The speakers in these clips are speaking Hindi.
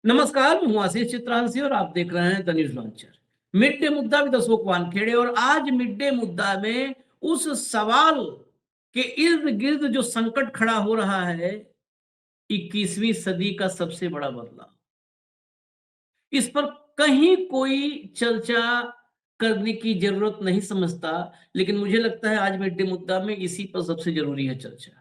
नमस्कार, मैं हूं आशीष चित्रांशी और आप देख रहे हैं the news launcher. Mid day मुद्दा विद अशोक वानखेड़े। और आज मिड डे मुद्दा में उस सवाल के इर्द गिर्द जो संकट खड़ा हो रहा है, 21वीं सदी का सबसे बड़ा बदलाव, इस पर कहीं कोई चर्चा करने की जरूरत नहीं समझता, लेकिन मुझे लगता है आज मिड डे मुद्दा में इसी पर सबसे जरूरी है चर्चा।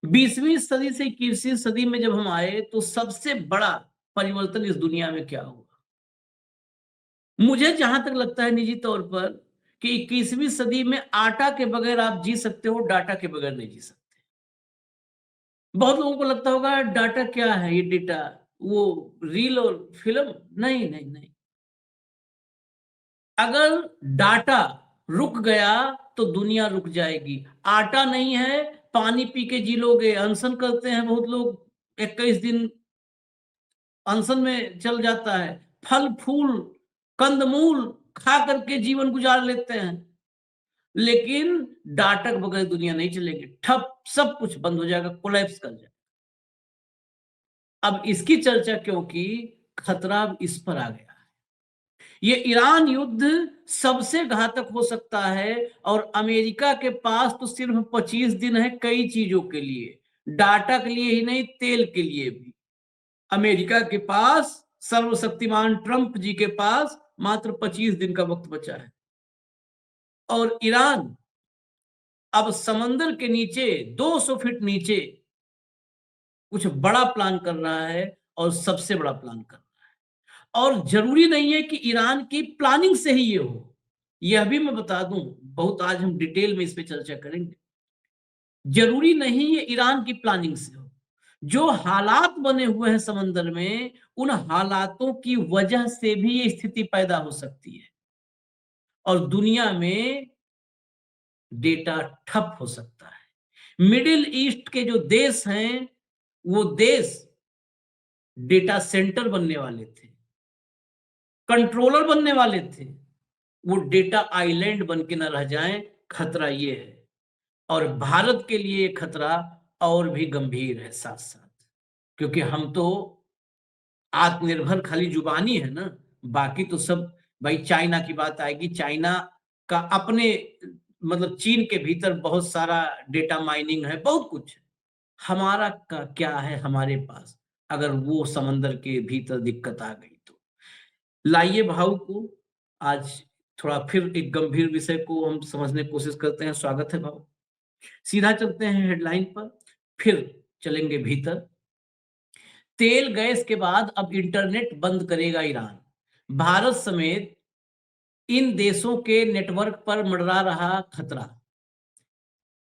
20वीं सदी से 21वीं सदी में जब हम आए तो सबसे बड़ा परिवर्तन इस दुनिया में क्या हुआ? मुझे जहां तक लगता है निजी तौर पर कि 21वीं सदी में आटा के बगैर आप जी सकते हो, डाटा के बगैर नहीं जी सकते। बहुत लोगों को लगता होगा डाटा क्या है, ये डेटा वो रील और फिल्म। नहीं नहीं नहीं, अगर डाटा रुक गया तो दुनिया रुक जाएगी। आटा नहीं है, पानी पी के जी लोगे। अनशन करते हैं बहुत लोग, 21 दिन अनशन में चल जाता है। फल फूल कंदमूल खा करके जीवन गुजार लेते हैं, लेकिन डाटा के बगैर दुनिया नहीं चलेगी। ठप, सब कुछ बंद हो जाएगा, कोलैप्स कर जाएगा। अब इसकी चर्चा क्योंकि खतरा अब इस पर आ गया है। ये ईरान युद्ध सबसे घातक हो सकता है और अमेरिका के पास तो सिर्फ 25 दिन है कई चीजों के लिए, डाटा के लिए ही नहीं, तेल के लिए भी। अमेरिका के पास, सर्वशक्तिमान ट्रंप जी के पास मात्र 25 दिन का वक्त बचा है। और ईरान अब समंदर के नीचे 200 फीट नीचे कुछ बड़ा प्लान कर रहा है, और सबसे बड़ा प्लान कर रहा है। और जरूरी नहीं है कि ईरान की प्लानिंग से ही ये हो, यह भी मैं बता दूं। बहुत आज हम डिटेल में इस पे चर्चा करेंगे। जरूरी नहीं ये ईरान की प्लानिंग से हो। जो हालात बने हुए हैं समंदर में, उन हालातों की वजह से भी ये स्थिति पैदा हो सकती है और दुनिया में डेटा ठप हो सकता है। मिडिल ईस्ट के जो देश हैं, वो देश डेटा सेंटर बनने वाले थे, कंट्रोलर बनने वाले थे। वो डेटा आइलैंड बन के न रह जाएं, खतरा ये है। और भारत के लिए ये खतरा और भी गंभीर है साथ साथ, क्योंकि हम तो आत्मनिर्भर खाली जुबानी है ना, बाकी तो सब। भाई चाइना की बात आएगी, चाइना का अपने मतलब चीन के भीतर बहुत सारा डेटा माइनिंग है, बहुत कुछ है। हमारा का क्या है हमारे पास, अगर वो समंदर के भीतर दिक्कत आ गई तो? लाइए भाव को, आज थोड़ा फिर एक गंभीर विषय को हम समझने की कोशिश करते हैं। स्वागत है भाव। सीधा चलते हैं हेडलाइन पर, फिर चलेंगे भीतर। तेल गैस के बाद अब इंटरनेट बंद करेगा ईरान। भारत समेत इन देशों के नेटवर्क पर मंडरा रहा खतरा।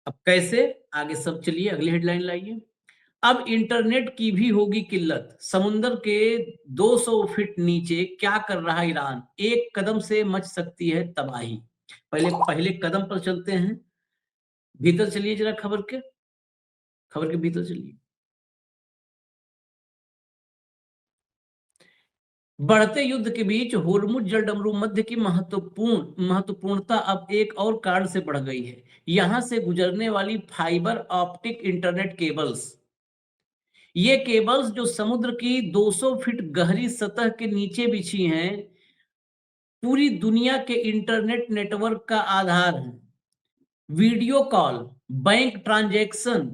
अब कैसे, आगे सब चलिए अगली हेडलाइन लाइए। अब इंटरनेट की भी होगी किल्लत। समुद्र के 200 फीट नीचे क्या कर रहा ईरान? एक कदम से मच सकती है तबाही। पहले पहले कदम पर चलते हैं, भीतर चलिए जरा, खबर के भीतर चलिए। बढ़ते युद्ध के बीच होर्मुज जलडमरू मध्य की महत्वपूर्णता अब एक और कारण से बढ़ गई है। यहां से गुजरने वाली फाइबर ऑप्टिक इंटरनेट केबल्स, ये केबल्स जो समुद्र की 200 फीट गहरी सतह के नीचे बिछी हैं, पूरी दुनिया के इंटरनेट नेटवर्क का आधार है। Video call, bank transaction,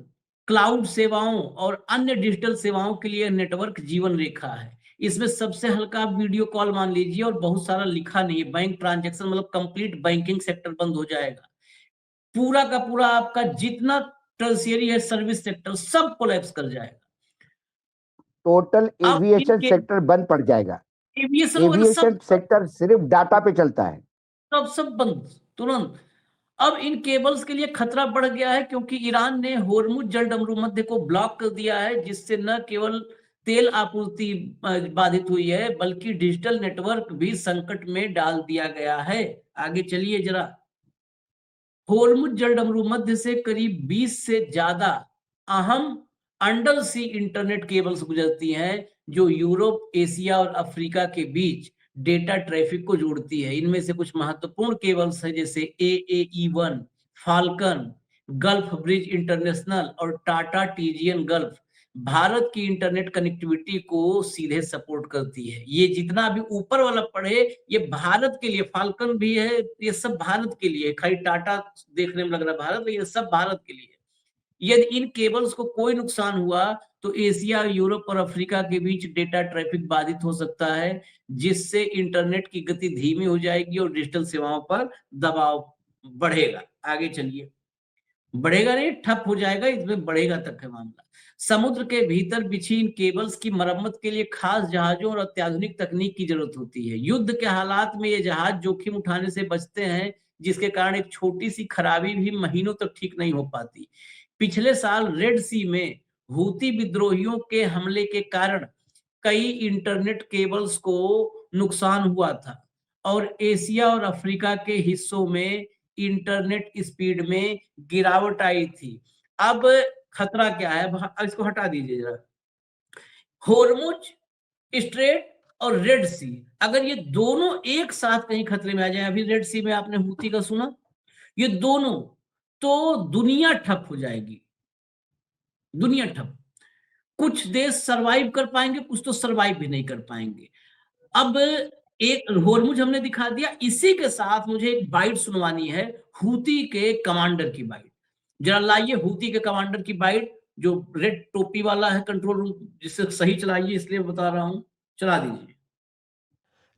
cloud सेवाओं और अन्य डिजिटल सेवाओं के लिए नेटवर्क जीवन रेखा है। इसमें सबसे हल्का आप वीडियो कॉल मान लीजिए, और बहुत सारा लिखा नहीं है। बैंक ट्रांजैक्शन मतलब कंप्लीट बैंकिंग सेक्टर बंद हो जाएगा। पूरा का पूरा आपका जितना टर्शियरी है, सर्विस सेक्टर, सब कोलैप्स कर जाएगा। टोटल अब एविएशन सेक्टर बंद पड़ जाएगा। एविएशन एविएशन सेक्टर सिर्फ डाटा पे चलता है, सब बंद तुरंत। अब इन केबल्स के लिए खतरा बढ़ गया है, क्योंकि ईरान ने होर्मुज जलडमरू मध्य को ब्लॉक कर दिया है, जिससे न केवल तेल आपूर्ति बाधित हुई है, बल्कि डिजिटल नेटवर्क भी संकट में डाल दिया गया है। आगे चलिए जरा। होर्मुज जलडमरू मध्य से करीब 20 से ज्यादा अहम अंडर सी इंटरनेट केबल्स गुजरती हैं, जो यूरोप, एशिया और अफ्रीका के बीच डेटा ट्रैफिक को जोड़ती है। इनमें से कुछ महत्वपूर्ण केबल्स हैं, जैसे AAE1, falcon, gulf bridge international और टाटा टीजीएन गल्फ। भारत की इंटरनेट कनेक्टिविटी को सीधे सपोर्ट करती है। ये जितना भी ऊपर वाला पढ़े, ये भारत के लिए, फाल्कन भी है, ये सब भारत के लिए है। खाली टाटा देखने में लग रहा है भारत, लेकिन ये सब भारत के लिए है। यदि इन केबल्स को कोई नुकसान हुआ तो एशिया, यूरोप और अफ्रीका के बीच डेटा ट्रैफिक बाधित हो सकता है, जिससे इंटरनेट की गति धीमी हो जाएगी और डिजिटल सेवाओं पर दबाव बढ़ेगा। आगे चलिए। बढ़ेगा नहीं, ठप हो जाएगा, इसमें बढ़ेगा तक है मामला। समुद्र के भीतर बिछी इन केबल्स की मरम्मत के लिए खास जहाजों और अत्याधुनिक तकनीक की जरूरत होती है। युद्ध के हालात में ये जहाज जोखिम उठाने से बचते हैं, जिसके कारण एक छोटी सी खराबी भी महीनों तक ठीक नहीं हो पाती। पिछले साल रेड सी में हूती विद्रोहियों के हमले के कारण कई इंटरनेट केबल्स को नुकसान हुआ था और एशिया और अफ्रीका के हिस्सों में इंटरनेट स्पीड में गिरावट आई थी। अब खतरा क्या है? इसको हटा दीजिए जरा। होर्मुज स्ट्रेट और रेड सी, अगर ये दोनों एक साथ कहीं खतरे में आ जाए, अभी रेड सी में आपने हूती का सुना, ये दोनों, तो दुनिया ठप हो जाएगी। दुनिया ठप। कुछ देश सरवाइव कर पाएंगे, कुछ तो सरवाइव भी नहीं कर पाएंगे। अब एक होर्मुज हमने दिखा दिया, इसी के साथ मुझे एक बाइट सुनवानी है हूती के कमांडर की बाइट। जरा लाइए हूती के कमांडर की बाइट, जो रेड टोपी वाला है कंट्रोल रूम, जिससे सही चलाइए, इसलिए बता रहा हूं, चला दीजिए।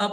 अब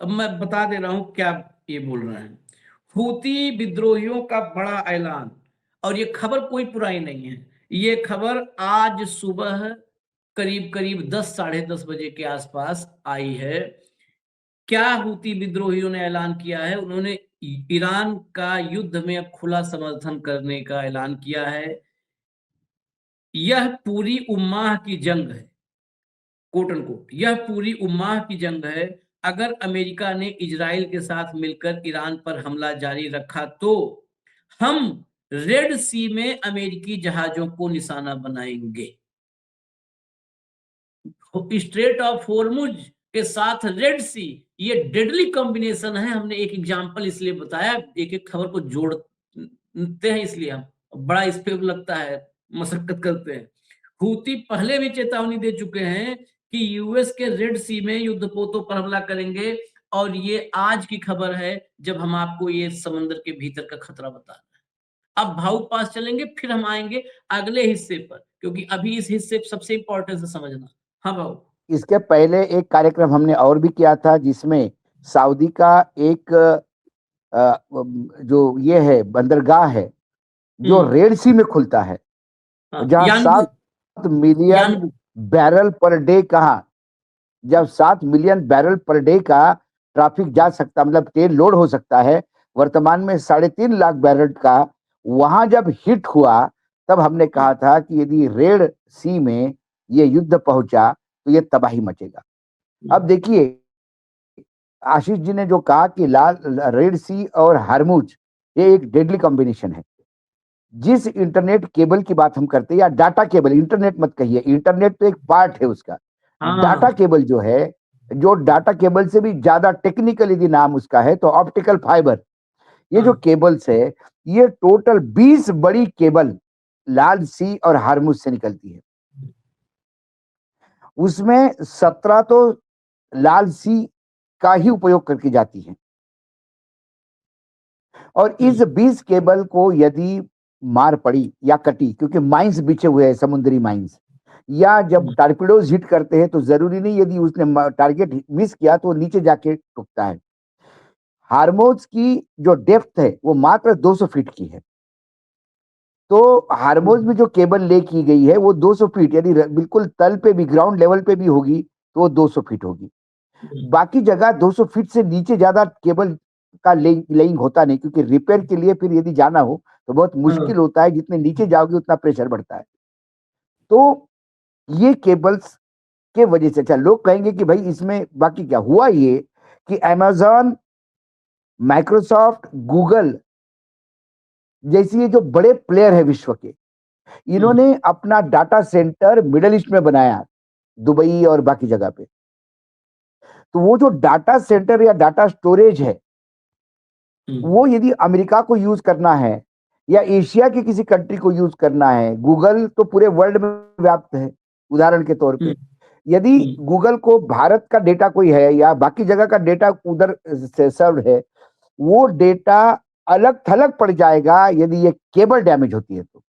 अब मैं बता दे रहा हूं क्या ये बोल रहे हैं। हूती विद्रोहियों का बड़ा ऐलान, और ये खबर कोई पुरानी नहीं है, ये खबर आज सुबह करीब करीब 10 साढ़े 10 बजे के आसपास आई है। क्या हूती विद्रोहियों ने ऐलान किया है? उन्होंने ईरान का युद्ध में अब खुला समर्थन करने का ऐलान किया है। यह पूरी उम्माह की जंग है, कोट अनकोट, यह पूरी उम्माह की जंग है। अगर अमेरिका ने इजराइल के साथ मिलकर ईरान पर हमला जारी रखा तो हम रेड सी में अमेरिकी जहाजों को निशाना बनाएंगे। स्ट्रेट ऑफ होर्मुज के साथ रेड सी, ये डेडली कॉम्बिनेशन है। हमने एक एग्जांपल इसलिए बताया, एक एक खबर को जोड़ते हैं, इसलिए हम बड़ा इस पे लगता है, मशक्कत करते हैं। हूती पहले भी चेतावनी दे चुके हैं कि यूएस के रेड सी में युद्धपोतों पर हमला करेंगे, और ये आज की खबर है जब हम आपको ये समंदर के भीतर का खतरा बता रहे हैं। अब भाऊ पास चलेंगे, फिर हम आएंगे अगले हिस्से पर, क्योंकि अभी इस हिस्से सबसे इंपॉर्टेंट है समझना। हाँ भाऊ। इसके पहले एक कार्यक्रम हमने और भी किया था, जिसमें सऊदी का एक जो ये है बंदरगाह है जो रेड सी में खुलता है, जहां 7 मिलियन बैरल पर डे कहा, जब 7 मिलियन बैरल पर डे का ट्रैफिक जा सकता, मतलब तेल लोड हो सकता है, वर्तमान में 3.5 लाख बैरल का, वहां जब हिट हुआ तब हमने कहा था कि यदि रेड सी में ये युद्ध पहुंचा तो ये तबाही मचेगा। अब देखिए आशीष जी ने जो कहा कि रेड सी और हार्मुज ये एक डेडली कॉम्बिनेशन है। जिस इंटरनेट केबल की बात हम करते हैं, या डाटा केबल, इंटरनेट मत कहिए, इंटरनेट तो एक पार्ट है उसका। डाटा केबल जो है, जो डाटा केबल से भी ज्यादा टेक्निकल यदि नाम उसका है तो ऑप्टिकल फाइबर, ये जो केबल्स है, ये टोटल 20 बड़ी केबल लाल सी और हार्मुज से निकलती है। उसमें 17 तो लाल सी का ही उपयोग करके जाती है, और इस 20 केबल को यदि मार पड़ी या कटी, क्योंकि माइंस बिछे हुए हैं, समुद्री माइंस, या जब टारपीडोज हिट करते हैं तो जरूरी नहीं यदि उसने टारगेट मिस किया तो नीचे जाके टूटता है। हार्मुज की जो डेप्थ है वो मात्र 200 फीट की है, तो हार्मुज में जो केबल ले की गई है वो 200 फीट, यदि बिल्कुल तल पे भी, ग्राउंड लेवल पे भी होगी तो वो 200 फीट होगी। बाकी जगह 200 फीट से नीचे ज्यादा केबल का लेइंग होता नहीं, क्योंकि रिपेयर के लिए फिर यदि जाना हो तो बहुत मुश्किल होता है, जितने नीचे जाओगे उतना प्रेशर बढ़ता है। तो ये केबल्स के वजह से, अच्छा लोग कहेंगे कि भाई इसमें बाकी क्या हुआ, ये कि अमेज़न, माइक्रोसॉफ्ट, गूगल जैसी ये जो बड़े प्लेयर है विश्व के, इन्होंने अपना डाटा सेंटर मिडिल ईस्ट में बनाया, दुबई और बाकी जगह पे। तो वो जो डाटा सेंटर या डाटा स्टोरेज है, वो यदि अमेरिका को यूज करना है या एशिया की किसी कंट्री को यूज करना है, गूगल तो पूरे वर्ल्ड में व्याप्त है उदाहरण के तौर पे, यदि गूगल को भारत का डेटा कोई है या बाकी जगह का डेटा उधर से सर्व है, वो डेटा अलग थलग पड़ जाएगा यदि ये केबल डैमेज होती है। तो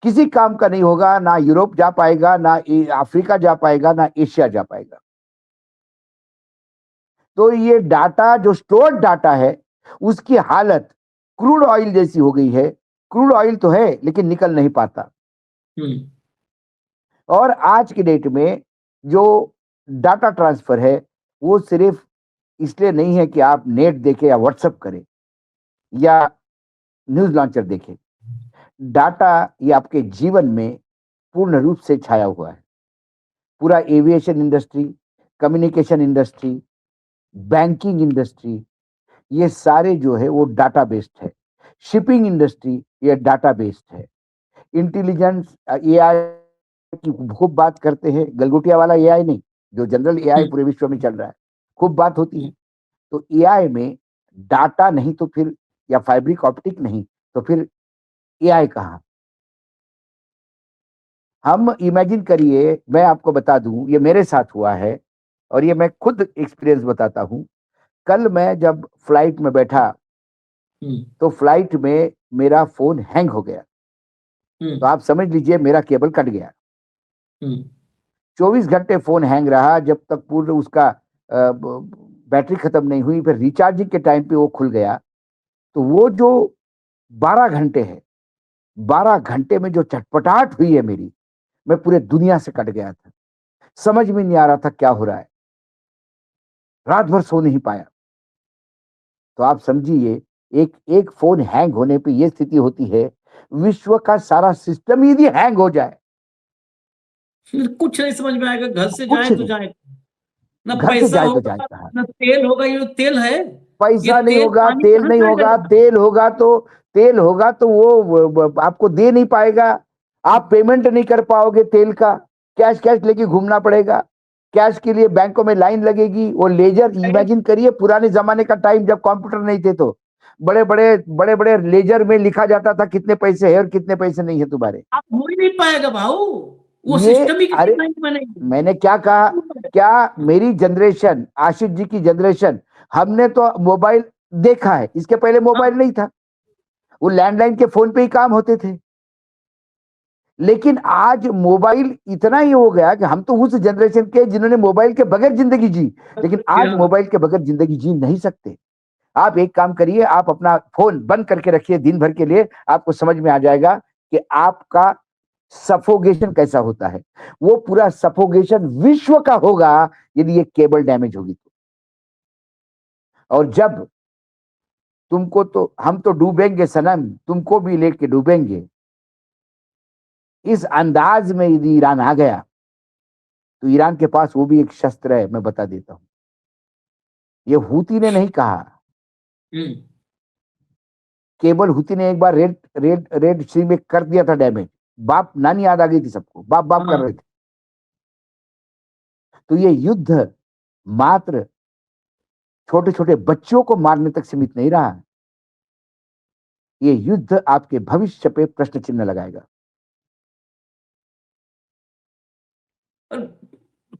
किसी काम का नहीं होगा, ना यूरोप जा पाएगा, ना अफ्रीका जा पाएगा, ना एशिया जा पाएगा। तो ये डाटा जो स्टोर्ड डाटा है उसकी हालत क्रूड ऑयल जैसी हो गई है। क्रूड ऑयल तो है लेकिन निकल नहीं पाता। और आज की डेट में जो डाटा ट्रांसफर है वो सिर्फ इसलिए नहीं है कि आप नेट देखें या व्हाट्सएप करें या न्यूज लॉन्चर देखें। डाटा ये आपके जीवन में पूर्ण रूप से छाया हुआ है। पूरा aviation industry, communication industry, banking industry, ये सारे जो है वो डाटा बेस्ड है। शिपिंग इंडस्ट्री ये डाटा बेस्ड है। इंटेलिजेंस एआई की खूब बात करते हैं, गलगोटिया वाला एआई नहीं, जो जनरल एआई पूरे विश्व में चल रहा है, खूब बात होती है। तो एआई में डाटा नहीं तो फिर, या फाइब्रिक ऑप्टिक नहीं तो फिर एआई कहां? हम इमेजिन करिए, मैं आपको बता दूं, ये मेरे साथ हुआ है और ये मैं खुद एक्सपीरियंस बताता हूं। कल मैं जब फ्लाइट में बैठा तो फ्लाइट में मेरा फोन हैंग हो गया। तो आप समझ लीजिए मेरा केबल कट गया। 24 घंटे फोन हैंग रहा जब तक पूर्ण उसका बैटरी खत्म नहीं हुई। फिर रिचार्जिंग के टाइम पे वो खुल गया। तो वो जो 12 घंटे है, 12 घंटे में जो चटपटाहट हुई है मेरी, मैं पूरे दुनिया से कट गया था। समझ में नहीं आ रहा था क्या हो रहा है, रात भर सो नहीं पाया। तो आप समझिए एक फोन हैंग होने पे ये स्थिति होती है। विश्व का सारा सिस्टम यदि हैंग हो जाए, कुछ नहीं समझ में आएगा। घर से कुछ जाए तो नहीं। जाए ना, घर से पैसा जाए तो होगा जाए कहाँ? ना तेल होगा। ये तेल है, पैसा ये नहीं तेल होगा, पानी तेल कहाँ नहीं जाएगा? होगा, तेल होगा तो वो आपको दे नहीं पाएगा। आप पेमेंट नहीं कर पाओगे तेल का, कैश लेके घूमना पड़ेगा। कैश के लिए बैंकों में लाइन लगेगी। वो लेजर, इमेजिन करिए पुराने जमाने का टाइम जब कंप्यूटर नहीं थे तो बड़े बड़े लेजर में लिखा जाता था कितने पैसे है और कितने पैसे नहीं है तुम्हारे। आप हो ही नहीं पाएगा भाऊ, वो ये सिस्टम ही अरे नहीं। मैंने क्या कहा, क्या मेरी जनरेशन, आशीष जी की जनरेशन, हमने तो मोबाइल देखा है, इसके पहले मोबाइल नहीं था। वो लैंडलाइन के फोन पे ही काम होते थे। लेकिन आज मोबाइल इतना ही हो गया कि हम तो उस जनरेशन के जिन्होंने मोबाइल के बगैर जिंदगी जी, लेकिन आज मोबाइल के बगैर जिंदगी जी नहीं सकते। आप एक काम करिए, आप अपना फोन बंद करके रखिए दिन भर के लिए, आपको समझ में आ जाएगा कि आपका सफोगेशन कैसा होता है। वो पूरा सफोगेशन विश्व का होगा यदि ये केबल डैमेज होगी तो। और जब तुमको तो, हम तो डूबेंगे सनम, तुमको भी लेके डूबेंगे, इस अंदाज में यदि ईरान आ गया तो ईरान के पास वो भी एक शस्त्र है, मैं बता देता हूं। ये हूती ने नहीं कहा, केवल हूती ने एक बार रेड सी में कर दिया था डैमेज। बाप नानी याद आ गई थी सबको, बाप कर रहे थे। तो ये युद्ध मात्र छोटे छोटे बच्चों को मारने तक सीमित नहीं रहा। ये युद्ध आपके भविष्य पे प्रश्न चिन्ह लगाएगा। और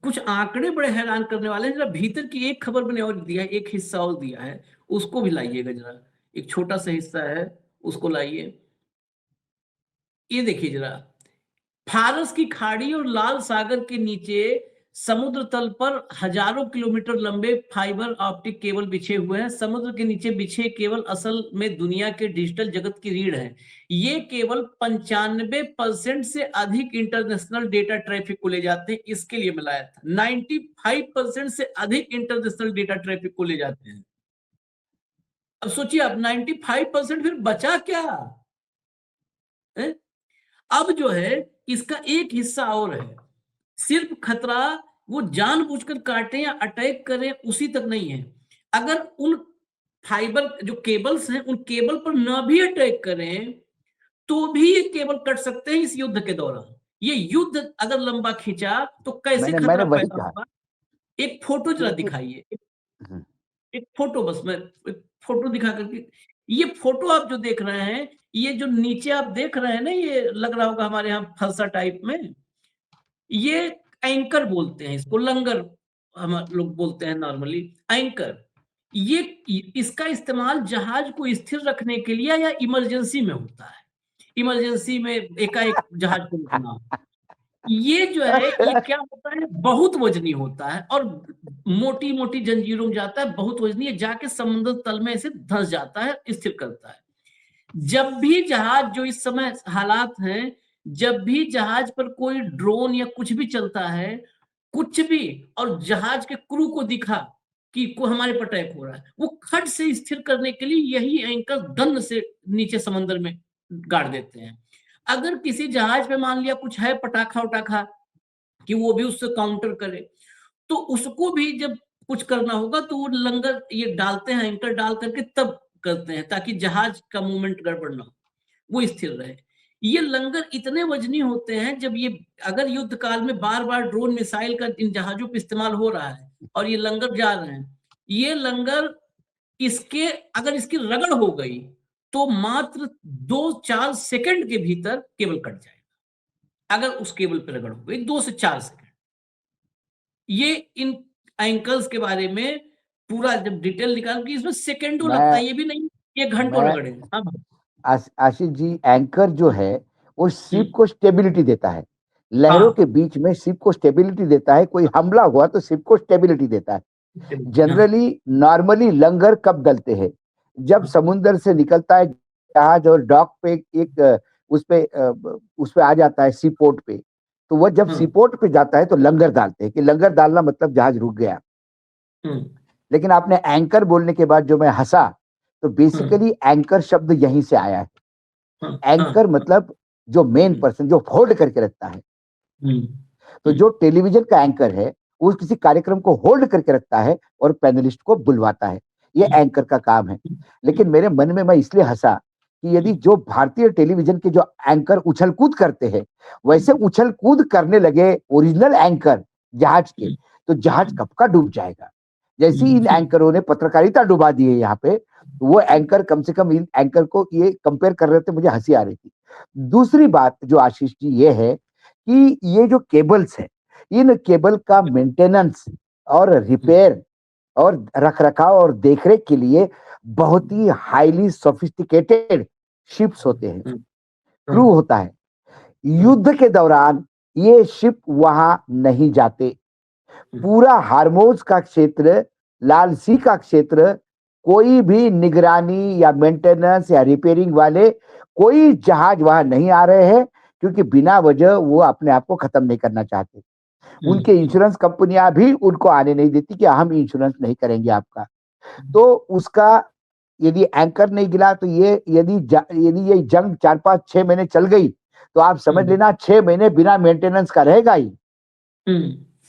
कुछ आंकड़े बड़े हैरान करने वाले हैं। जरा भीतर की एक खबर मैंने और दिया है, एक हिस्सा और दिया है, उसको भी लाइएगा जरा। एक छोटा सा हिस्सा है, उसको लाइए। ये देखिए जरा, फारस की खाड़ी और लाल सागर के नीचे समुद्र तल पर हजारों किलोमीटर लंबे फाइबर ऑप्टिक केबल बिछे हुए हैं। समुद्र के नीचे बिछे केबल असल में दुनिया के डिजिटल जगत की रीढ़ है। ये केबल 95% से अधिक इंटरनेशनल डेटा ट्रैफिक को ले जाते हैं। इसके लिए मैं लाया था, 95% से अधिक इंटरनेशनल डेटा ट्रैफिक को ले जाते हैं। अब सोचिए आप, 95%, फिर बचा क्या है? अब जो है इसका एक हिस्सा और है। सिर्फ खतरा वो जानबूझकर काटे या अटैक करें उसी तक नहीं है। अगर उन फाइबर जो केबल्स हैं, उन केबल पर ना भी अटैक करें तो भी ये केबल कट सकते हैं इस युद्ध के दौरान। ये युद्ध अगर लंबा खींचा तो कैसे मैंने खतरा वही पैदा कहा होगा। एक फोटो जरा कि दिखाइए, एक फोटो, बस मैं एक फोटो दिखा करके, ये फोटो आप जो देख रहे हैं, ये जो नीचे आप देख रहे हैं ना, ये लग रहा होगा हमारे यहाँ फलसा टाइप में, ये एंकर बोलते हैं इसको, लंगर हम लोग बोलते हैं नॉर्मली, एंकर। ये इसका इस्तेमाल जहाज को स्थिर रखने के लिए या इमरजेंसी में होता है। इमरजेंसी में एकाएक जहाज को रुकना हो। ये जो है, ये क्या होता है, बहुत वजनी होता है और मोटी-मोटी जंजीरों में जाता है, बहुत वजनी है, जाके समुद्र तल में ऐसे धंस जाता है, स्थिर करता है। जब भी जहाज, जो इस समय हालात हैं, जब भी जहाज पर कोई ड्रोन या कुछ भी चलता है, कुछ भी, और जहाज के क्रू को दिखा कि को हमारे पर अटैक हो रहा है, वो खट से स्थिर करने के लिए यही एंकर दंड से नीचे समंदर में गाड़ देते हैं। अगर किसी जहाज पे मान लिया कुछ है पटाखा-वटाखा कि वो भी उससे काउंटर करे, तो उसको भी जब कुछ करना होगा तो वो लंगर ये डालते हैं, एंकर डाल करके तब करते हैं, ताकि जहाज का मूवमेंट गड़बड़ ना हो, वो स्थिर रहे। ये लंगर इतने वजनी होते हैं, जब ये अगर युद्ध काल में बार-बार ड्रोन मिसाइल का इन जहाजों पे इस्तेमाल हो रहा है और ये लंगर जा रहे हैं, ये लंगर, इसके अगर इसकी रगड़ हो गई तो मात्र 2-4 सेकंड के भीतर केबल कट जाएगा। अगर उस केबल पे रगड़ हो गई 2 से 4 सेकंड। ये इन एंकर्स के बारे में पूरा जब डिटेल निकाल के, इसमें सेकंडों लगता मैं है, ये भी नहीं ये घंटों मैं रगड़ेंगे। हाँ, आशीष जी, एंकर जो है वो शिप हुँ, को स्टेबिलिटी देता है, लहरों हाँ, के बीच में शिप को स्टेबिलिटी देता है। कोई हमला हुआ तो शिप को स्टेबिलिटी देता है। हाँ, जनरली नॉर्मली लंगर कब डलते हैं, जब समुद्र से निकलता है जहाज और डॉक पे एक उस पे आ जाता है सी पोर्ट पे, तो वह जब सी हाँ, पोर्ट पे जाता है तो लंगर डालते हैं कि लंगर डालना मतलब जहाज रुक गया। हुँ, लेकिन आपने एंकर बोलने के बाद जो मैं हंसा, तो हाँ, बेसिकली एंकर शब्द यहीं से आया है। हाँ, एंकर हाँ, मतलब जो मेन हुँ, पर्सन जो होल्ड करके रखता है। हुँ, तो हुँ, जो टेलीविजन का एंकर है वो किसी कार्यक्रम को होल्ड करके रखता है और पैनलिस्ट को बुलवाता है, ये हुँ, एंकर का काम है। हुँ, लेकिन मेरे मन में मैं इसलिए हंसा कि यदि जो भारतीय टेलीविजन के जो एंकर उछल कूद करते हैं वैसे उछल कूद करने लगे ओरिजिनल एंकर जहाज के, तो जहाज कब का डूब जाएगा। जैसे इन एंकरों ने पत्रकारिता डुबा दी है यहाँ पे, तो वो एंकर कम से कम इन एंकर को ये कंपेयर कर रहे थे, मुझे हंसी आ रही थी। दूसरी बात जो आशीष जी ये है कि ये जो केबल्स है, इन केबल का मेंटेनेंस और रिपेयर और रखरखाव और देखरेख के लिए बहुत ही हाईली सोफिस्टिकेटेड शिप्स होते हैं, हुँ, क्रू हाँ, होता है। हाँ, युद्ध के दौरान ये शिप वहां नहीं जाते। हुँ, पूरा हार्मोज का क्षेत्र, लाल सी का क्षेत्र, कोई भी निगरानी या मेंटेनेंस या रिपेयरिंग वाले कोई जहाज वहां नहीं आ रहे हैं, क्योंकि बिना वजह वो अपने आप को खत्म नहीं करना चाहते। हुँ, उनके इंश्योरेंस कंपनियां भी उनको आने नहीं देती कि हम इंश्योरेंस नहीं करेंगे आपका। तो उसका यदि एंकर नहीं गिला तो ये यदि ये जंग 4-5-6 महीने चल गई तो आप समझ हुँ, लेना 6 महीने बिना मेंटेनेंस का रहेगा ही। हुँ,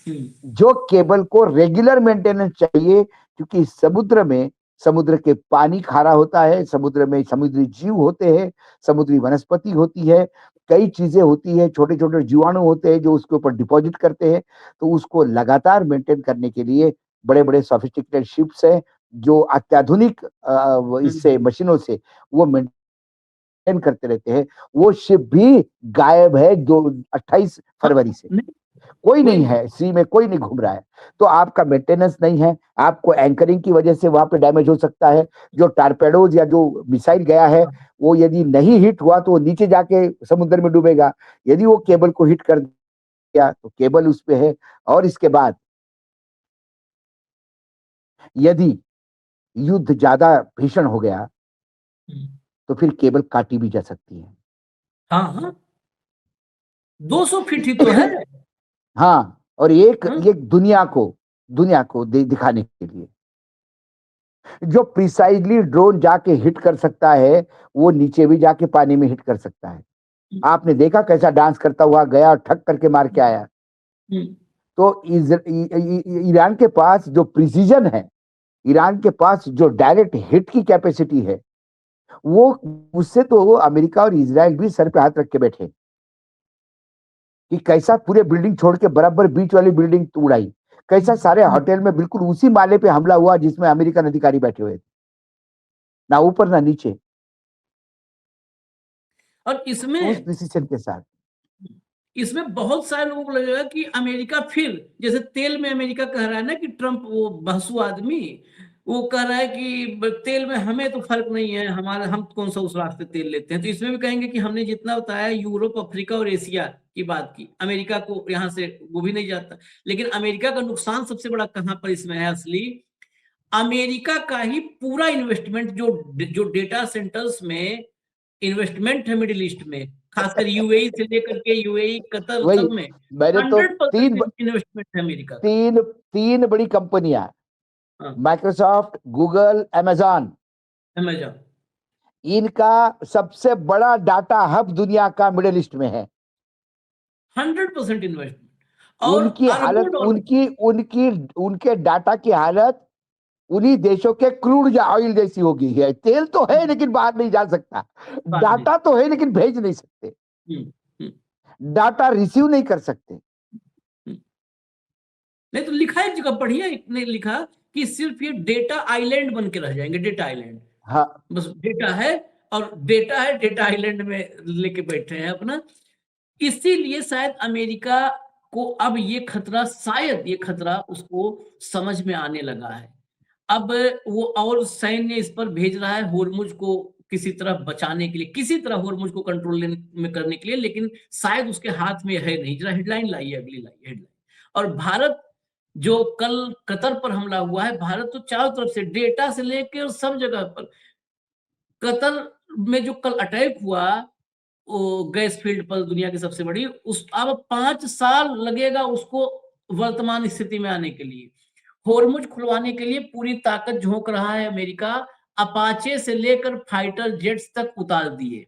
हुँ, जो केबल को रेगुलर मेंटेनेंस चाहिए, क्योंकि समुद्र में समुद्र के पानी खारा होता है, समुद्र में समुद्री जीव होते हैं, समुद्री वनस्पति होती है, कई चीजें होती है, छोटे छोटे जीवाणु होते हैं जो उसके ऊपर डिपॉजिट करते हैं। तो उसको लगातार मेंटेन करने के लिए बड़े बड़े सोफिस्टिकेटेड शिप्स हैं जो अत्याधुनिक इससे हुँ, मशीनों से वो मेंटेन करते रहते हैं। वो शिप भी गायब है 28 हाँ, फरवरी से, नहीं, कोई कोई नहीं नहीं, है, सी में कोई नहीं घूम रहा है। तो आपका मेंटेनेंस नहीं है, आपको एंकरिंग की वजह से वहां पे डैमेज हो सकता है। जो टारपेडोज या जो मिसाइल गया है हाँ, वो यदि नहीं हिट हुआ तो वो नीचे जाके समुद्र में डूबेगा। यदि वो केबल को हिट कर दिया तो केबल उस पे है। और इसके बाद यदि युद्ध ज्यादा भीषण हो गया हुँ, तो फिर केबल काटी भी जा सकती है। हाँ, हाँ, 200 फीट ही तो है। हाँ, और हाँ, एक दुनिया को दिखाने के लिए जो प्रिसाइजली ड्रोन जाके हिट कर सकता है वो नीचे भी जाके पानी में हिट कर सकता है। आपने देखा कैसा डांस करता हुआ गया और ठक करके मार के आया। हुँ, तो ईरान के पास जो प्रिसीजन है, ईरान के पास जो डायरेक्ट हिट की कैपेसिटी है, वो उससे तो अमेरिका और इजराइल भी सर पे हाथ रख के बैठे कि कैसा पूरे बिल्डिंग छोड़ के बराबर बीच वाली बिल्डिंग उड़ाई, कैसा सारे होटल में बिल्कुल उसी माले पे हमला हुआ जिसमें अमेरिकन अधिकारी बैठे हुए थे, ना ऊपर ना नीचे, और उस इसमें प्रिसीजन के साथ। बहुत सारे लोगों को लगेगा कि अमेरिका फिर, जैसे तेल में अमेरिका कह रहा है ना कि ट्रंप वो बहसू आदमी, वो कह रहा है कि तेल में हमें तो फर्क नहीं है, हमारा हम कौन सा उस रास्ते तेल लेते हैं। तो इसमें भी कहेंगे कि हमने जितना बताया यूरोप, अफ्रीका और एशिया की बात की, अमेरिका को यहाँ से वो भी नहीं जाता। लेकिन अमेरिका का नुकसान सबसे बड़ा कहां पर इसमें है असली, अमेरिका का ही पूरा इन्वेस्टमेंट जो डेटा सेंटर्स में इन्वेस्टमेंट है मिडिल ईस्ट में, खासकर यूएई से लेकर के यूएई, कतर, वही सब में मैंने तो 100% इन्वेस्टमेंट है अमेरिका का। तीन बड़ी कंपनियां, हाँ, माइक्रोसॉफ्ट, गूगल, अमेजॉन, अमेजॉन इनका सबसे बड़ा डाटा हब दुनिया का मिडिल ईस्ट में है। 100% इन्वेस्टमेंट और उनकी अरबों हालत, डॉलर। उनके डाटा की हालत उन्हीं देशों के क्रूड या ऑयल जैसी हो गई है। तेल तो है लेकिन बाहर नहीं जा सकता, बात नहीं। डाटा तो है लेकिन भेज नहीं सकते, डाटा रिसीव नहीं कर सकते। नहीं तो लिखा है, जगह पढ़िए, ने लिखा कि सिर्फ ये डेटा आइलैंड बन के रह जाएंगे, डेटा आइलैंड। हाँ, बस डेटा है और डेटा है, डेटा आइलैंड में लेके बैठे हैं अपना। इसीलिए शायद अमेरिका को अब ये खतरा, शायद ये खतरा उसको समझ में आने लगा है। अब वो और सैन्य इस पर भेज रहा है होर्मुज को किसी तरह बचाने के लिए, किसी तरह होर्मुज को कंट्रोल में करने के लिए, लेकिन शायद उसके हाथ में है नहीं। जरा हेडलाइन लाइए, अगली लाइए हेडलाइन। और भारत जो कल कतर पर हमला हुआ है, भारत तो चारों तरफ से डेटा से लेकर सब जगह पर, कतर में जो कल अटैक हुआ वो गैस फील्ड पर, दुनिया की सबसे बड़ी, उस अब 5 साल लगेगा उसको वर्तमान स्थिति में आने के लिए। होर्मुज खुलवाने के लिए पूरी ताकत झोंक रहा है अमेरिका, अपाचे से लेकर फाइटर जेट्स तक उतार दिए।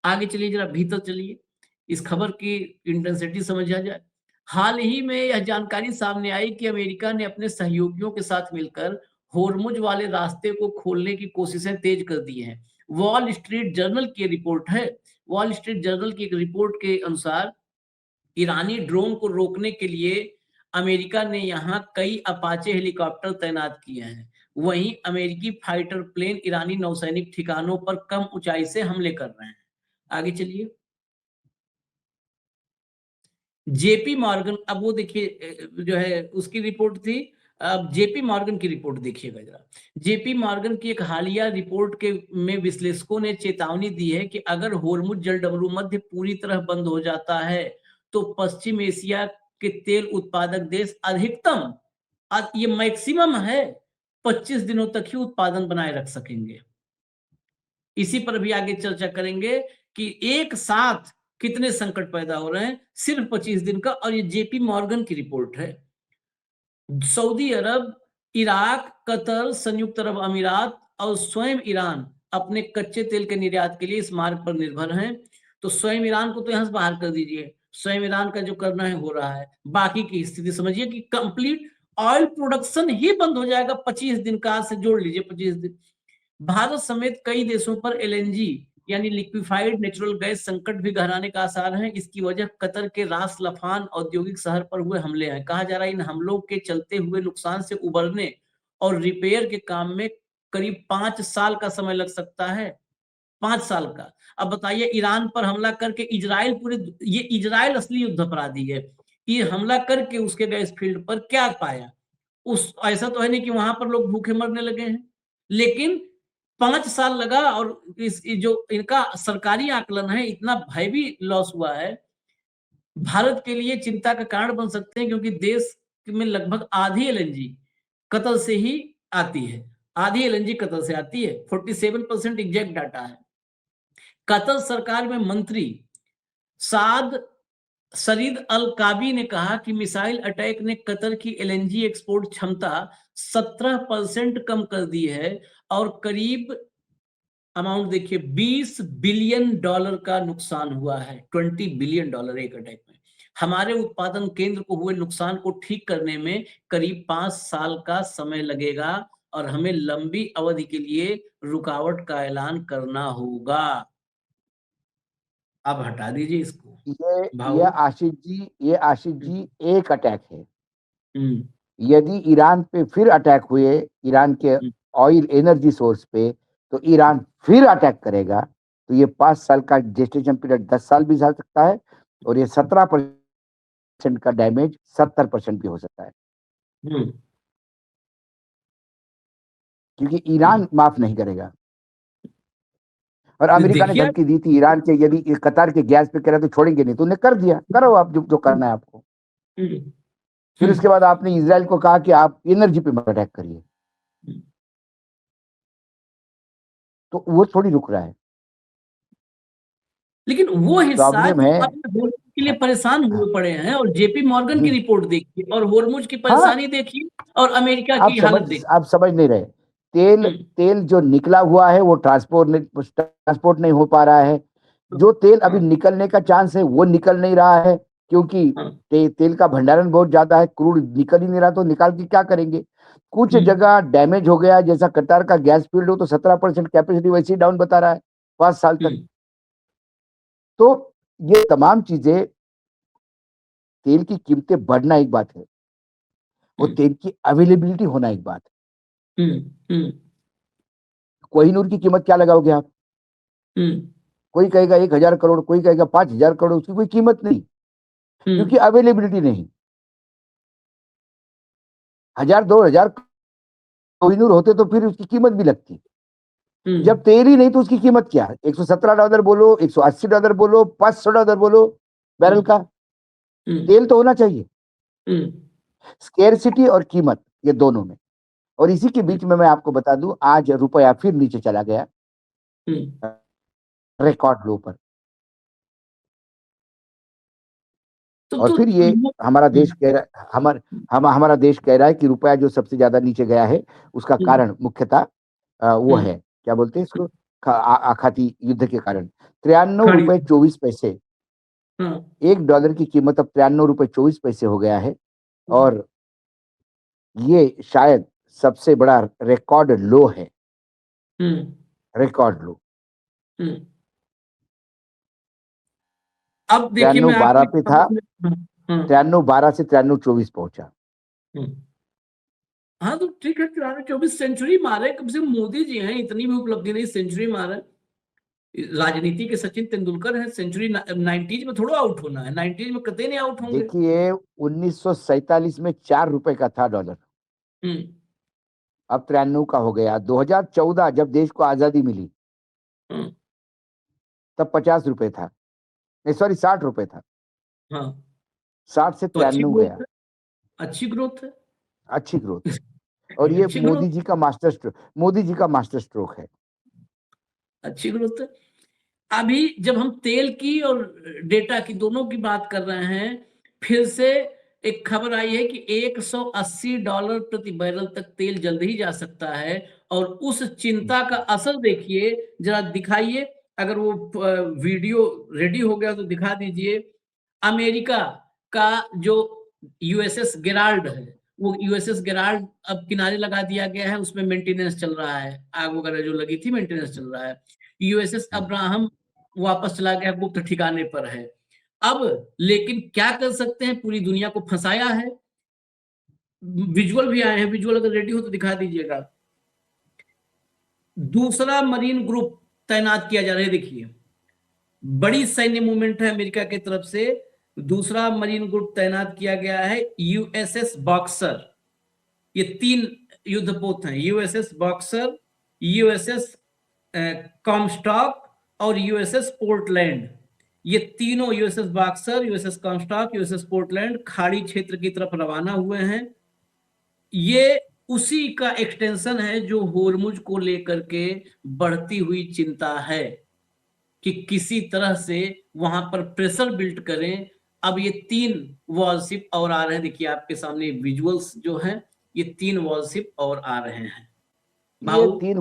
आगे चलिए, जरा भीतर चलिए, इस खबर की इंटेंसिटी समझ आ जाए। हाल ही में यह जानकारी सामने आई कि अमेरिका ने अपने सहयोगियों के साथ मिलकर होर्मुज वाले रास्ते को खोलने की कोशिशें तेज कर दी हैं। वॉल स्ट्रीट जर्नल की रिपोर्ट है, वॉल स्ट्रीट जर्नल की एक रिपोर्ट के अनुसार ईरानी ड्रोन को रोकने के लिए अमेरिका ने यहां कई अपाचे हेलीकॉप्टर तैनात किए हैं। वहीं अमेरिकी फाइटर प्लेन ईरानी नौसैनिक ठिकानों पर कम ऊंचाई से हमले कर रहे हैं। आगे चलिए, जेपी मॉर्गन, अब वो देखिए जो है उसकी रिपोर्ट थी। अब जेपी मॉर्गन की रिपोर्ट देखिएगा जरा। जेपी मॉर्गन की एक हालिया रिपोर्ट के में विश्लेषकों ने चेतावनी दी है कि अगर होर्मुज जलडमरू मध्य पूरी तरह बंद हो जाता है तो पश्चिम एशिया के तेल उत्पादक देश अधिकतम, ये मैक्सिमम है, 25 दिनों तक ही उत्पादन बनाए रख सकेंगे। इसी पर भी आगे चर्चा करेंगे कि एक साथ कितने संकट पैदा हो रहे हैं सिर्फ 25 दिन का। और ये जेपी मॉर्गन की रिपोर्ट है। सऊदी अरब, इराक, कतर, संयुक्त अरब अमीरात और स्वयं ईरान अपने कच्चे तेल के निर्यात के लिए इस मार्ग पर निर्भर हैं। तो स्वयं ईरान को तो यहां से बाहर कर दीजिए, स्वयं ईरान का जो करना है हो रहा है। बाकी की स्थिति समझिए कि कंप्लीट ऑयल प्रोडक्शन ही बंद हो जाएगा 25 दिन का, से जोड़ लीजिए 25 दिन। भारत समेत कई देशों पर एलएनजी यानी लिक्विफाइड नेचुरल गैस संकट भी गहराने का आसार है। इसकी वजह कतर के रास लफान औद्योगिक शहर पर हुए हमले हैं। कहा जा रहा है इन हमलों के चलते हुए नुकसान से उबरने और रिपेयर के काम में करीब 5 साल का समय लग सकता है। 5 साल का। अब बताइए, ईरान पर हमला करके इजराइल ये इजराइल असली युद्ध अपराधी है। ये हमला करके उसके गैस फील्ड पर क्या पाया? ऐसा तो है नहीं कि वहां पर लोग भूखे मरने लगे हैं, लेकिन 5 साल लगा। और जो इनका सरकारी आकलन है, इतना भय भी लॉस हुआ है, भारत के लिए चिंता का कारण बन सकते हैं, क्योंकि देश में लगभग आधी एलएनजी कतर से ही आती है। आधी एलएनजी कतर से आती है, 47% एग्जैक्ट डाटा है। कतर सरकार में मंत्री साद सरीद अल काबी ने कहा कि मिसाइल अटैक ने कतर की एलएनजी एक्सपोर्ट क्षमता 17% कम कर दी है और करीब, अमाउंट देखिए, $20 बिलियन का नुकसान हुआ है। $20 बिलियन एक अटैक में। हमारे उत्पादन केंद्र को हुए नुकसान को ठीक करने में करीब 5 साल का समय लगेगा। और हमें लंबी अवधि के लिए रुकावट का ऐलान करना होगा। आप हटा दीजिए इसको ये भाऊ। आशीष जी एक अटैक है। हम्म यदि ईरान पे फिर अटैक हुए, ईरान के हम्म, ऑयल एनर्जी सोर्स पे, तो ईरान फिर अटैक करेगा, तो ये 5 साल का जेस्टेशन पीरियड 10 साल भी जा सकता है, और ये 17% का डैमेज 70% भी हो सकता है, हम्म, क्योंकि ईरान माफ नहीं करेगा। और अमेरिका ने देखिए धमकी दी थी ईरान के, यदि कतार के गैस पे करे तो छोड़ेंगे नहीं, तो उन्हें कर दिया, करो आप जो जो करना है आपको। हम्म, फिर उसके बाद आपने इसराइल को कहा कि आप एनर्जी पे मत अटैक करिए, हम्म। तो वो थोड़ी रुक रहा है। लेकिन वो हिस्सा प्रॉब्लम जो है। अपने होर्मुज के लिए हाँ, परेशान हाँ, हुए पड़े हैं, और जेपी मॉर्गन की रिपोर्ट देखिए और होर्मुज की हाँ, परेशानी देखिए और अमेरिका आप की समझ हालत देखिए। आप समझ नहीं रहे। तेल हम्म, तेल जो निकला हुआ है वो ट्रांसपोर्ट नहीं हो पा रहा है। जो तेल अभी हाँ निकलने का चांस है वो निकल नहीं रहा है, क्योंकि हाँ तेल का भंडारण बहुत ज्यादा है, क्रूड निकल ही नहीं रहा, तो निकाल के क्या करेंगे। कुछ हम्म, जगह डैमेज हो गया, जैसा कतार का गैस फील्ड हो, तो 17% कैपेसिटी वैसे ही डाउन बता रहा है 5 साल तक। हम्म, तो ये तमाम चीजें, तेल की कीमतें बढ़ना एक बात है, और हम्म, तेल की अवेलेबिलिटी होना एक बात है। हम्म, हम्म, कोहिनूर की कीमत क्या लगाओगे आप? हम्म, कोई कहेगा 1,000 करोड़, कोई कहेगा 5,000 करोड़, उसकी कोई कीमत नहीं, हम्म, क्योंकि अवेलेबिलिटी नहीं। 1,000 2,000 कोहिनूर होते तो फिर उसकी कीमत भी लगती। हम्म, जब तेल ही नहीं तो उसकी कीमत क्या? $117 बोलो, $180 बोलो, $500 बोलो बैरल हम्म, का, हम्म, तेल तो होना चाहिए। हम्म, स्केर्सिटी और कीमत, ये दोनों में। और इसी के बीच में मैं आपको बता दूं, आज रुपया फिर नीचे चला गया, हम्म। रिकॉर्ड लो पर। और तो फिर ये हमारा देश हम्म, कह रहा हमारा देश कह रहा है कि रुपया जो सबसे ज्यादा नीचे गया है, उसका हम्म, कारण मुख्यतः वो हम्म, है, क्या बोलते हैं इसको, आखाती युद्ध के कारण। 93 खड़ी रुपए 24 पैसे, हाँ। $1 की कीमत अब 93 रुपए 24 पैसे हो गया है। हम्म, और ये शायद सबसे बड़ा रिकॉर्ड लो है, हम्म, रिकॉर्ड लो। हम्म। अब देखिए 93 मैं आपको 12 एक पे था, खबर हाँ, हाँ, 93 12 से 93 24 पहुंचा। हम्म। हाँ तो ठीक है, 24 सेंचुरी मारे, कम से कम मोदी जी हैं, इतनी भी उपलब्धि नहीं, सेंचुरी मारे। राजनीति के सचिन तेंदुलकर है, सेंचुरी 90s में थोड़ा आउट होना है, 90s में कतई नहीं आउट होंगे। देखिए 1947 में $4 का था डॉलर, हम्म, अब 93 का हो गया। 2014 जब देश को आजादी मिली, हम्म, तब $50 था, नहीं सॉरी $60 था, हाँ 60 से तो अच्छी 93 ग्रोथ गया। है, अच्छी ग्रोथ है। अच्छी ग्रोथ है। और ये अच्छी ग्रोथ, मोदी जी का मास्टर स्ट्रोक है। अच्छी ग्रोथ है। अभी जब हम तेल की और डेटा की दोनों की बात कर रहे हैं, फिर से एक खबर आई है कि $180 प्रति बैरल तक तेल जल्द ही जा सकता है। और उस चिंता का असर देखिए, जरा दिखाइए, अगर वो वीडियो रेडी हो गया तो दिखा दीजिए। अमेरिका का जो यूएसएस गेराल्ड है, वो यूएसएस गेराल्ड अब किनारे लगा दिया गया है, उसमें मेंटेनेंस चल रहा है, आग वगैरह जो लगी थी मेंटेनेंस चल रहा है। यूएसएस अब्राहम वापस चला गया, गुप्त ठिकाने पर है। अब लेकिन क्या कर सकते हैं, पूरी दुनिया को फंसाया है। विजुअल भी आए हैं, विजुअल अगर रेडी हो तो दिखा दीजिएगा। दूसरा मरीन ग्रुप तैनात किया जा रहा है, देखिए बड़ी सैन्य मूवमेंट है अमेरिका की तरफ से। दूसरा मरीन ग्रुप तैनात किया गया है, यूएसएस बॉक्सर। ये 3 युद्धपोत हैं, यूएसएस बॉक्सर, यूएसएस कॉमस्टॉक और यूएसएस पोर्टलैंड। ये तीनों, USS Boxer, USS Comstock, USS Portland, खाड़ी क्षेत्र की तरफ रवाना हुए हैं। ये उसी का एक्सटेंशन है जो होर्मुज को लेकर के बढ़ती हुई चिंता है कि किसी तरह से वहां पर प्रेशर बिल्ड करें। अब ये 3 वॉरशिप और आ रहे हैं, देखिए आपके सामने विजुअल्स जो हैं, ये 3 वॉरशिप और आ रहे हैं ये भाऊ। 3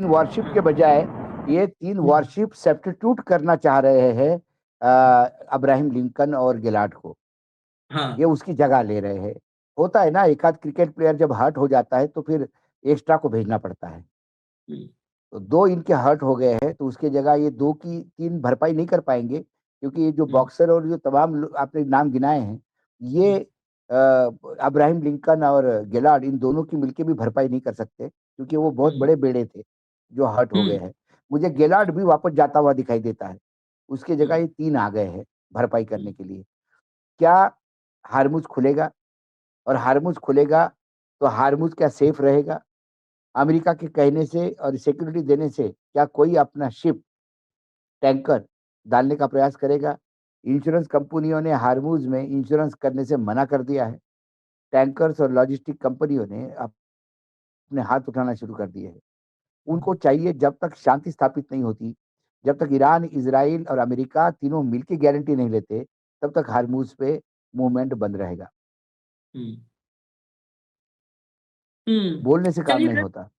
वॉरशिप के बजाय ये 3 वॉरशिप सब्स्टिट्यूट करना चाह रहे हैं अब्राहम लिंकन और गिलाड को, हाँ ये उसकी जगह ले रहे हैं। होता है ना, एक आध क्रिकेट प्लेयर जब हर्ट हो जाता है तो फिर एक्स्ट्रा को भेजना पड़ता है। हम्म, तो 2 इनके हर्ट हो गए हैं, तो उसके जगह ये 2 की 3 भरपाई नहीं कर पाएंगे, क्योंकि ये जो बॉक्सर और जो तमाम आपने नाम गिनाए हैं, ये अब्राहम लिंकन और गिलार्ड, इन दोनों की मिलके भी भरपाई नहीं कर सकते, क्योंकि वो बहुत बड़े बेड़े थे जो हर्ट हो गए हैं। मुझे गिलार्ड भी वापस जाता हुआ दिखाई देता है, उसके जगह ये 3 आ गए हैं भरपाई करने के लिए। क्या हार्मुज खुलेगा? और हार्मुज खुलेगा तो हार्मुज क्या सेफ रहेगा? अमेरिका के कहने से और सिक्योरिटी देने से क्या कोई अपना शिप, टैंकर डालने का प्रयास करेगा? इंश्योरेंस कंपनियों ने हार्मुज में इंश्योरेंस करने से मना कर दिया है। टैंकर्स और लॉजिस्टिक कंपनियों ने अपने हाथ उठाना शुरू कर दिए हैं। उनको चाहिए, जब तक शांति स्थापित नहीं होती, जब तक ईरान, इज़राइल और अमेरिका तीनों मिलके गारंटी नहीं लेते, तब तक हार्मुज पे मूवमेंट बंद रहेगा। हम्म, बोलने से काम चलिए नहीं फिर, होता।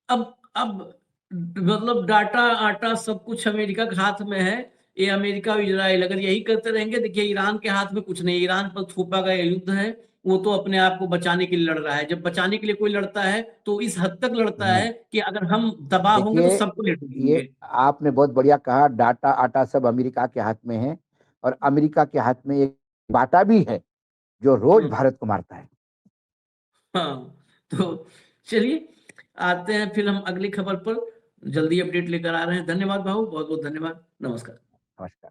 अब मतलब डाटा आटा सब कुछ अमेरिका के हाथ में है। ये अमेरिका और इजराइल अगर यही करते रहेंगे, देखिए ईरान के हाथ में कुछ नहीं, ईरान पर थोपा गया युद्ध है, वो तो अपने आप को बचाने के लिए लड़ रहा है। जब बचाने के लिए कोई लड़ता है तो इस हद तक लड़ता नहीं, है कि अगर हम तबाह होंगे तो देखिए, सबको लेट ये देंगे। आपने बहुत बढ़िया कहा, डाटा आटा सब अमेरिका के हाथ में है, और अमेरिका के हाथ में एक बाटा भी है जो रोज हम्म, भारत को मारता है। हाँ, तो चलिए आते हैं फिर हम अगली खबर पर, जल्दी अपडेट लेकर आ रहे हैं। धन्यवाद भाऊ, बहुत बहुत धन्यवाद, नमस्कार। नमस्कार।